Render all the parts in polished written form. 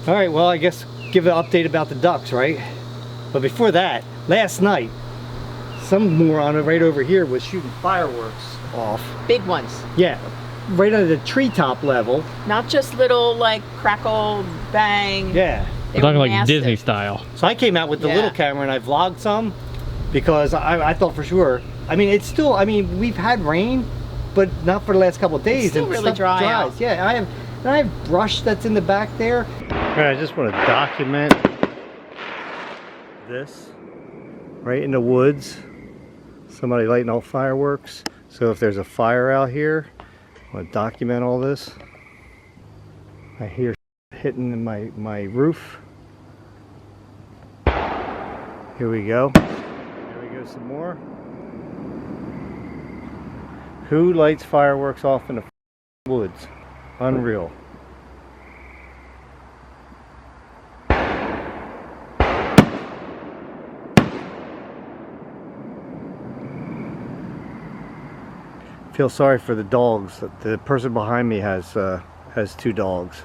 All right, well, I guess give an update about the ducks, right? But before that, last night, some moron right over here was shooting fireworks off. Big ones. Yeah, right at the treetop level. Not just little, like, crackle, bang. Yeah. We're talking like Disney style. So I came out with the little camera and I vlogged some because I thought for sure. I mean, it's still, I mean, we've had rain, but not for the last couple of days. It's still really dry out. Yeah, I have brush that's in the back there. All right, I just want to document this right in the woods. Somebody lighting off fireworks. So if there's a fire out here, I want to document all this. I hear hitting my roof. Here we go. There we go, some more. Who lights fireworks off in the woods? Unreal. Feel sorry for the dogs. The person behind me has 2 dogs.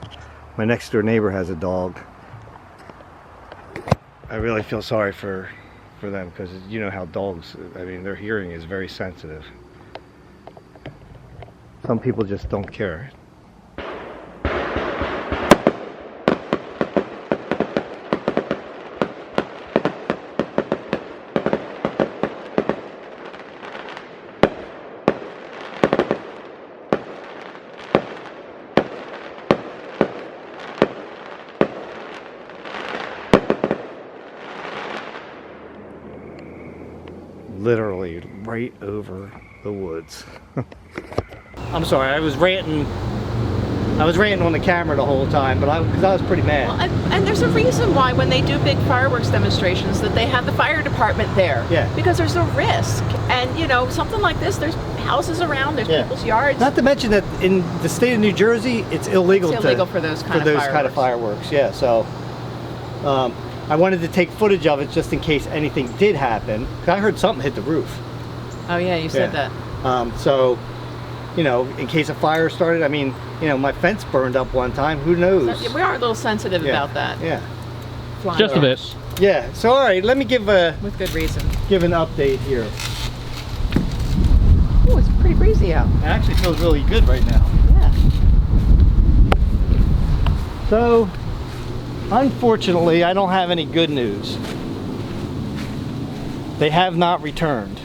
My next door neighbor has a dog. I really feel sorry for them because you know how dogs, I mean, their hearing is very sensitive. Some people just don't care. Literally right over the woods. I'm sorry, I was ranting on the camera the whole time, but because I was pretty mad. Well, and there's a reason why when they do big fireworks demonstrations that they have the fire department there. Yeah. Because there's a risk. And you know, something like this, there's houses around, there's people's yards. Not to mention that in the state of New Jersey, it's illegal, for those kind of fireworks. Yeah, so I wanted to take footage of it just in case anything did happen. I heard something hit the roof. Oh yeah, you said that. So, you know, in case a fire started, I mean, you know, my fence burned up one time. Who knows? So, we are a little sensitive about that. Yeah. Flying just a bit. Yeah. So, all right, let me give with good reason. Give an update here. Oh, it's pretty breezy out. It actually feels really good right now. Yeah. So, unfortunately, I don't have any good news. They have not returned.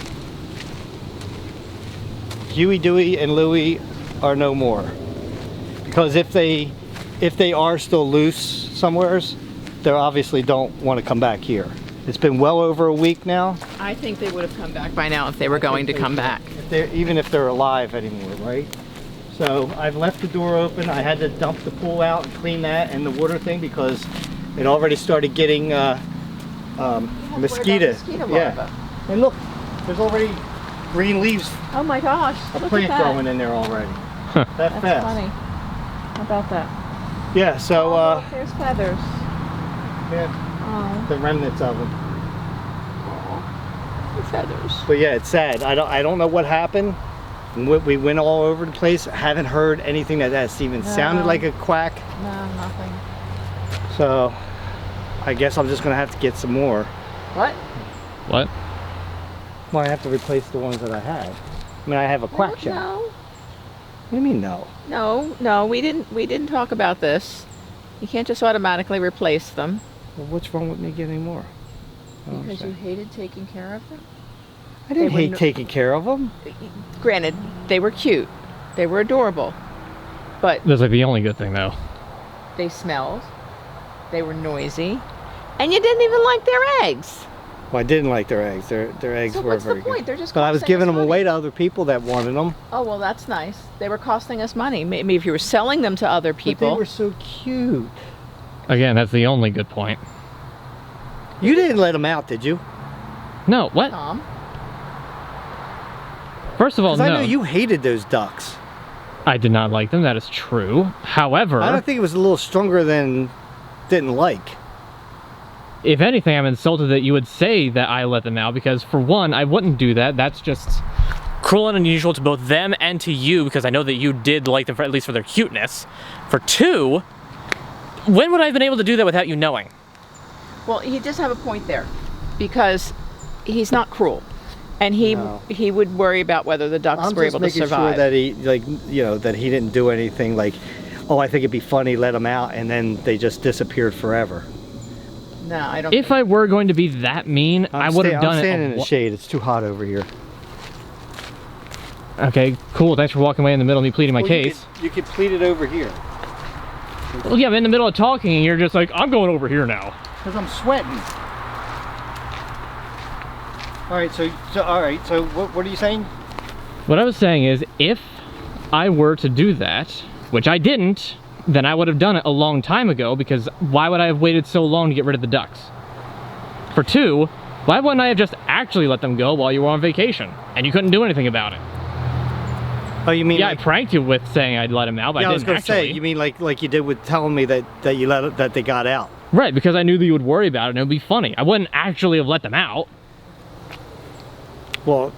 Huey, Dewey, and Louie are no more. Because if they are still loose somewheres, they obviously don't want to come back here. It's been well over a week now. I think they would have come back by now if they were going to come back. Even if they're alive anymore, right? So I've left the door open. I had to dump the pool out and clean that and the water thing because it already started getting mosquito. Larva. And look, there's already green leaves. Oh my gosh! A look plant at that. growing in there already. That That's fast. funny. How about that? Yeah. So look, there's feathers. yeah, Oh, the remnants of them. the feathers. But yeah, it's sad. I don't know what happened. We went all over the place. I haven't heard anything that's even sounded like a quack. No, nothing. So I guess I'm just gonna have to get some more. What? What? Well, I have to replace the ones that I have. I mean, I have a quack shop. No. What do you mean no? No, we didn't talk about this. You can't just automatically replace them. Well, what's wrong with me getting more? Because you hated taking care of them? I didn't hate taking care of them. Granted, they were cute. They were adorable. But That's like the only good thing though. they smelled. They were noisy. And you didn't even like their eggs. Well, I didn't like their eggs. Their eggs So were what's very the point? good. They're just But I was costing giving us them away money. to other people that wanted them. Oh, well, that's nice. They were costing us money. Maybe if you were selling them to other But people. they were so cute. Again, that's the only good point. You didn't let them out, did you? No, what? Tom. First of all, Because no. I know you hated those ducks. I did not like them, that is true. However, I don't think it was a little stronger than didn't like. if anything, I'm insulted that you would say that I let them out, because for one, I wouldn't do that. That's just cruel and unusual to both them and to you, because I know that you did like them, for, at least for their cuteness. For two, When would I have been able to do that without you knowing? Well, he does have a point there, because he's not cruel, and he would worry about whether the ducks were able to survive. I'm just making sure that he, that he didn't do anything like, oh, I think it'd be funny, let them out, and then they just disappeared forever. No, I don't. If I were going to be that mean, I would have done I'm it. standing in the shade. It's too hot over here. Okay, cool. Thanks for walking away in the middle of me pleading my case. You could plead it over here. Well, yeah, I'm in the middle of talking, and you're just like, I'm going over here now. Because I'm sweating. All right, so what are you saying? What I was saying is, if I were to do that, which I didn't, then I would have done it a long time ago, because why would I have waited so long to get rid of the ducks? For two, why wouldn't I have just actually let them go while you were on vacation, and you couldn't do anything about it? Oh, you mean? Yeah, like, I pranked you with saying I'd let them out, but yeah, I I was didn't gonna say, you mean like you did with telling me that that they got out? Right, because I knew that you would worry about it and it would be funny. I wouldn't actually have let them out. Well,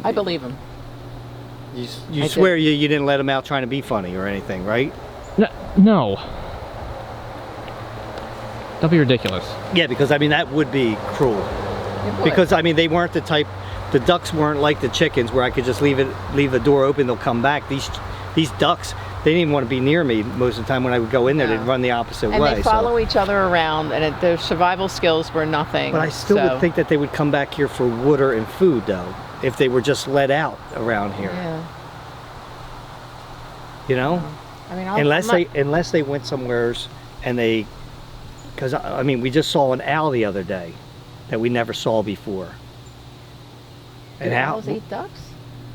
I believe him. you swear you didn't let them out trying to be funny or anything, right? No. Don't be ridiculous. Yeah, because I mean that would be cruel. Because I mean they weren't the type. The ducks weren't like the chickens where I could just leave the door open, they'll come back. These ducks, they didn't even want to be near me most of the time. When I would go in there, they'd run the opposite way. And they follow each other around, and their survival skills were nothing. But I still would think that they would come back here for water and food, though, if they were just let out around here. Yeah. You know? I mean, unless they went somewheres and they, because I mean, we just saw an owl the other day that we never saw before. Do owls eat ducks?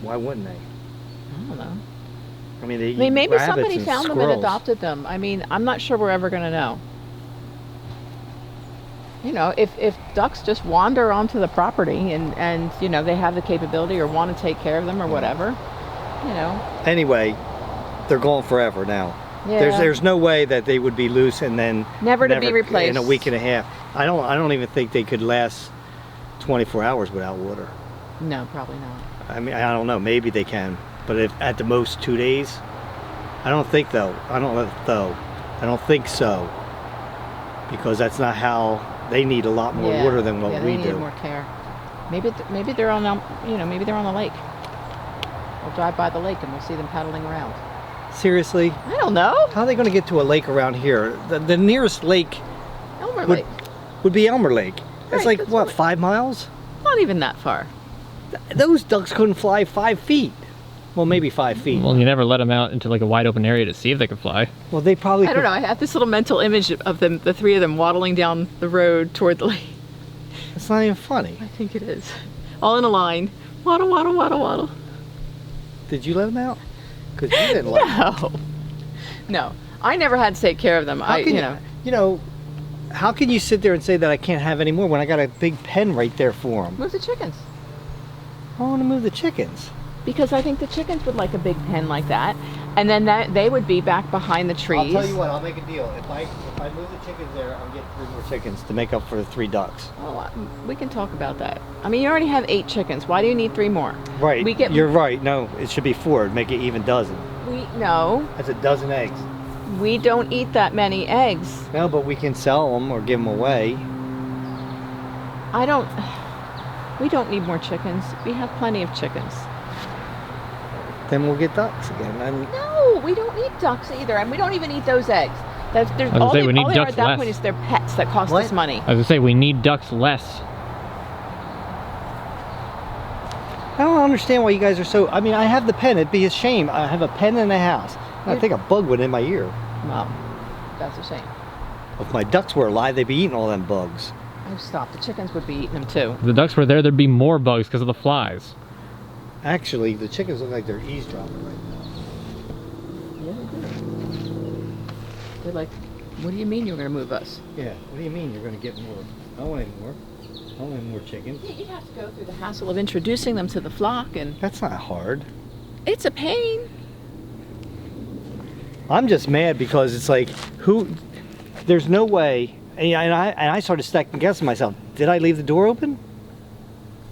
Why wouldn't they? I don't know. I mean, they maybe rabbits somebody and found them squirrels. and adopted them. I mean, I'm not sure we're ever going to know. You know, if ducks just wander onto the property and you know, they have the capability or want to take care of them or whatever, you know. Anyway, they're gone forever now. Yeah. There's no way that they would be loose and then never to be replaced in a week and a half. I don't even think they could last 24 hours without water. No, probably not. I mean, I don't know. Maybe they can, but if at the most 2 days, I don't think though. I don't think so, because that's not how they need a lot more water than what we they do. need more care. Maybe they're on maybe they're on the lake. We'll drive by the lake and we'll see them paddling around. Seriously? I don't know. How are they going to get to a lake around here? The nearest lake Elmer Lake. would be Elmer Lake. That's Right, like what, 5 miles? Not even that far. Those ducks couldn't fly 5 feet. Well, maybe 5 feet. Well, you never let them out into like a wide open area to see if they could fly. Well, they probably I don't know. I have this little mental image of them, the three of them waddling down the road toward the lake. It's not even funny. I think it is. All in a line. Waddle, waddle, waddle, waddle. Did you let them out? Because you didn't let them. No. I never had to take care of them. You know, how can you sit there and say that I can't have any more when I got a big pen right there for them? Move the chickens. I want to move the chickens. Because I think the chickens would like a big pen like that. And then they would be back behind the trees. I'll tell you what, I'll make a deal. If I move the chickens there, I'll get 3 more chickens to make up for the 3 ducks. Oh, we can talk about that. I mean, you already have 8 chickens. Why do you need 3 more? Right. You're right. No, it should be 4. Make it even dozen. No. That's a dozen eggs. We don't eat that many eggs. No, but we can sell them or give them away. We don't need more chickens. We have plenty of chickens. Then we'll get ducks again. No, we don't eat ducks either, and we don't even eat those eggs. All they are at that point is their pets that cost us money. I was gonna say, we need ducks less. I don't understand why you guys are so... I mean, I have the pen. It'd be a shame. I have a pen in the house. I think a bug went in my ear. Well, that's a shame. If my ducks were alive, they'd be eating all them bugs. Oh, stop. The chickens would be eating them too. If the ducks were there, there'd be more bugs because of the flies. Actually, the chickens look like they're eavesdropping right now. Yeah, they do. They're like, what do you mean you're going to move us? Yeah, what do you mean you're going to get more? I don't want any more. I don't want any more chickens. Yeah, you have to go through the hassle of introducing them to the flock, and That's not hard. it's a pain. I'm just mad because it's like, there's no way, and I started second guessing myself. Did I leave the door open?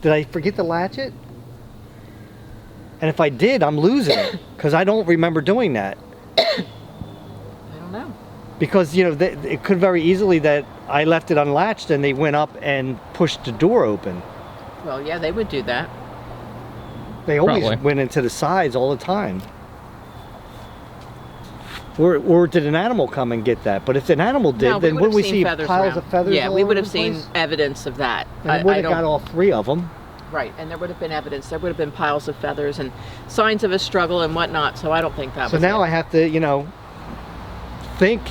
Did I forget to latch it? And if I did, I'm losing it because I don't remember doing that. I don't know. Because, you know, it could very easily that I left it unlatched and they went up and pushed the door open. Well, yeah, they would do that. They always Probably. went into the sides all the time. Or did an animal come and get that? But if an animal did, No, then would wouldn't we have see seen feathers piles around. of feathers? Yeah, all we over would have the seen place? evidence of that. And would have got all 3 of them. Right, and there would have been evidence. There would have been piles of feathers and signs of a struggle and whatnot. So I don't think that So was now it. I have to, you know, think,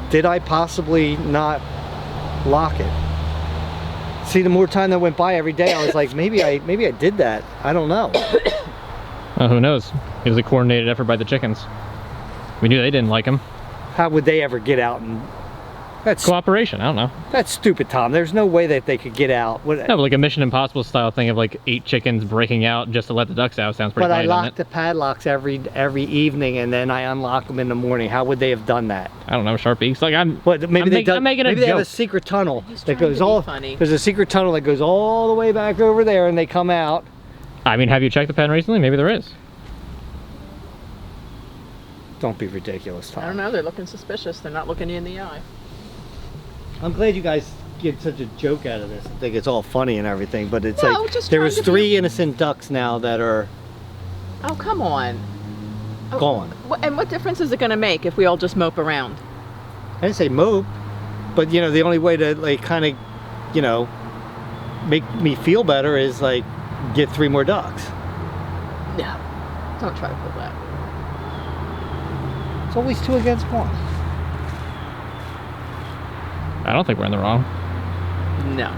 did I possibly not lock it? See, the more time that went by every day, I was like, maybe I did that. I don't know. Who knows? It was a coordinated effort by the chickens. We knew they didn't like him. How would they ever get out? And Cooperation, I don't know. that's stupid, Tom. There's no way that they could get out. No, but like a Mission Impossible style thing of like 8 chickens breaking out just to let the ducks out sounds pretty But I funny, doesn't locked it? the padlocks every evening, and then I unlock them in the morning. How would they have done that? I don't know, sharp beaks. Like I'm But maybe I'm making a maybe they have a joke. secret tunnel He's that trying goes to be all. funny. There's a secret tunnel that goes all the way back over there, and they come out. I mean, have you checked the pen recently? Maybe there is. Don't be ridiculous, Tom. I don't know. They're looking suspicious. They're not looking you in the eye. I'm glad you guys get such a joke out of this. I think it's all funny and everything, but it's No, like just there trying was to be- 3 innocent ducks now that are Oh, come on. Oh, gone. And what difference is it going to make if we all just mope around? I didn't say mope, but you know, the only way to like kind of, you know, make me feel better is like get 3 more ducks. No. Don't try to pull that. It's always 2 against 1. I don't think we're in the wrong. No.